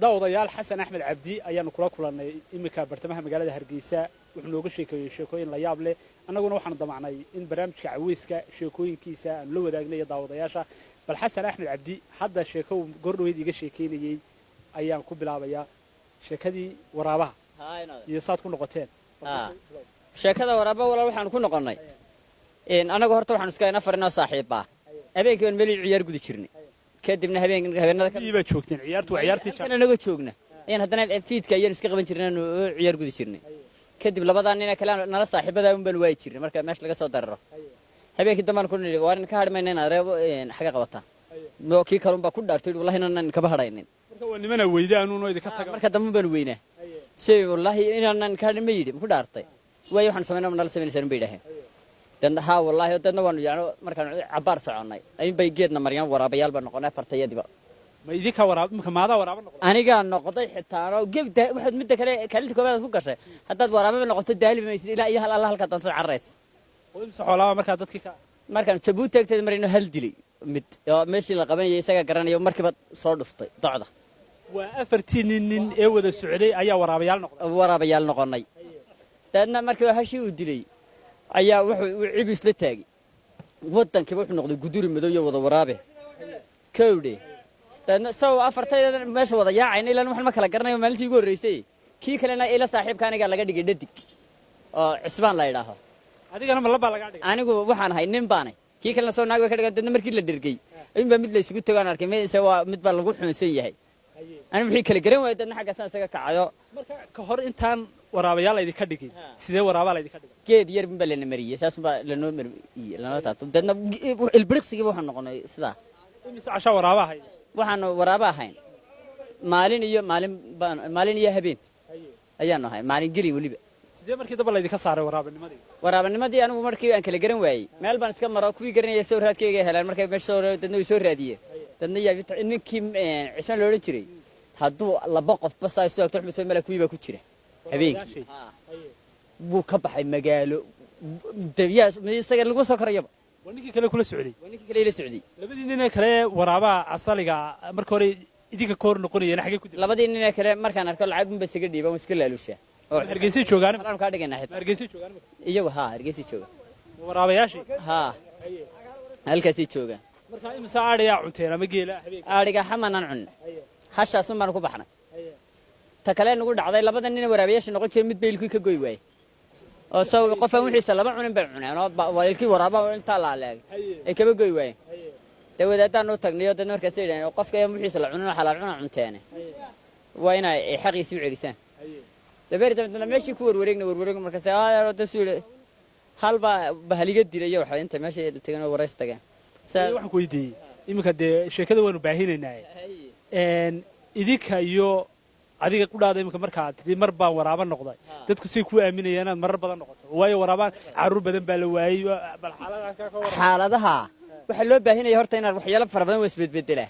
daawadayaal xasan axmed cabdi ayaanu kula kulannay iminka bartamaha magaalada hargeysa wuxuu nooga sheekeeyey sheekooyin la yaab leh annaguna waxaanu damacnay in barnaamijka caweyska sheekooyinkiisa aanu la wadaagnayo daawadayaasha bal xasan axmed cabdi hadda sheeko gordhoweyd iga sheekeynayey ayaan ku bilaabayaa sheekadii waraabaha iyo saad ku noqoteen sheekada waraaba walaal waxaan ku noqonnay anagu horta waxaan iska afar inoo saaxiib ah habeenkii meel ciyaar gudi jirnay kadibna habeenada kale iba joogteen ciyaartu ciyaartii anaga joogna ayaan haddana fiidka ayaan iska qaban jirnay oo ciyaar gudi jirnay kadib labadan ina kala nala saaxiibada un baan waay jirnay marka meesh laga soo dararo habeenkii damban ku niri waan ka hadhmaynaa reebo xaga qabata noo kii kalun ba ku dhaartay wallahi inaan ka bahadaynin marka waa nimana weydaan uu idinka taga marka damban baan weynaa shay wallahi inaan ka hadhmay yiri ku dhaartay way waxaan sameynaa nala sameynaysan bay dan ha wallahi dadna waanu yaano markaan cabaar soconay ay bay geedna maryan waraabayaal ba noqonay fartayadiba ma idinka waraab imka maada waraaba noqday aniga noqday xitaa geebta waxaad mid kale kaalinta koobaad ku gashay haddaad waraaba noqoto daali ma isla ilaa iyo hal Allah halka doonto carreys oo imsa xoolaha marka dadkii ka markaan Jabuuti tagtay marino hal dilay mid meeshii la qabanayay isaga garanayo markiiba soo dhuftay docda waa afartii nin ee wada socday ayaa waraabayaal noqonay dadna markii hashii u dilay ayaa wuxuu cibis la taagay wadankiiba wuxuu noqday guduri madow iyo wada waraabe kowde dadna soo afartayda meesha wada yaacayna ilaa waxaan ma kala garanayo maalintii ugu horeysay kii kalena ila saaxiibka aniga laga dhigay dhadig oo cisbaan la yiraahdo adigana ma laba laga dhigay anigu waxaan ahay nin baanay kii kalena soo naag way ka dhigay dadna markii la dhirgay in ba mid la isugu tagaan arkay meesha waa mid ba lagu xunsan yahay anigu wixii kala garan waayay dadna xagga isaga kacayo marka ka hor intaan waraabayaal idinka dhigay sidee waraabayaal idinka dhigay geed yar bin baa la mariyay saas baa la noo mariyay lana taato dadna ilbiriqsiga waxaan noqonay sida imise casha waraabaha waxaan waraabaha ahayn maalin iyo habeen ayaan ahay maalin geli waliba sidee markii daba la idinka saaray waraabanimadii anigu markii aan kala garan waayay meel baan iska maro kuwii garanayay soo raadkayga helaan markay meesha soo dadna way soo raadiyeen dadna yaa ninkii cismaan loo oran jiray hadduu laba qof bas ay soo agto xubisay meel kuwii baa ku jira habeenkii buu ka baxay magaalo dabiyaas isaga lagu soo korayaba waninkii kale kula socday ila socday labadii nin kale waraabaha asaliga marka hore idinka koor noqonayeen xagee ku labadii nin kale markaan arko lacag un ba isaga dhiibay iska laalusha oo Hargeysa joogaan aan ka dhiganaa Hargeysa joogaan iyagu Hargeysa jooga waraabayaashii halkaas jooga marka imisa aadhiya cunteena ma geela habeenkii aadhiga xamanan cun hashaas un baan ku baxnay ta kale nagu dhacday labada nin waraabayaasha noqon jiray mid beelkii ka goy waayay oo soo qofan wixiisa laba cunin baa cunaan oo waalkii waraaba inta la leeg ay kaba goy waayay dawladaan oo tagniyo dad markaas yeelan qofka ay wixiisa la cunin xalaal cuna cunteena waa inay xaqiisi u celisaan dabeerta meeshii ku warwareegna markaas ayaa rasuul halba bahaliga dilay waxa inta meesha tagan wareys tagan waxaan ku weydiiyay iminka de sheekada waanu baahinaynaa idinka iyo adiga ku dhaaday iminka markaa tiri mar baan waraaba noqday dadku say ku aaminayaan inaad marar badan noqoto waayo waraabaan caruur badan baa la waayay bal xaaladaha waxa loo baahinaya horta inaad waxyaalo fara badan isbedbedelaa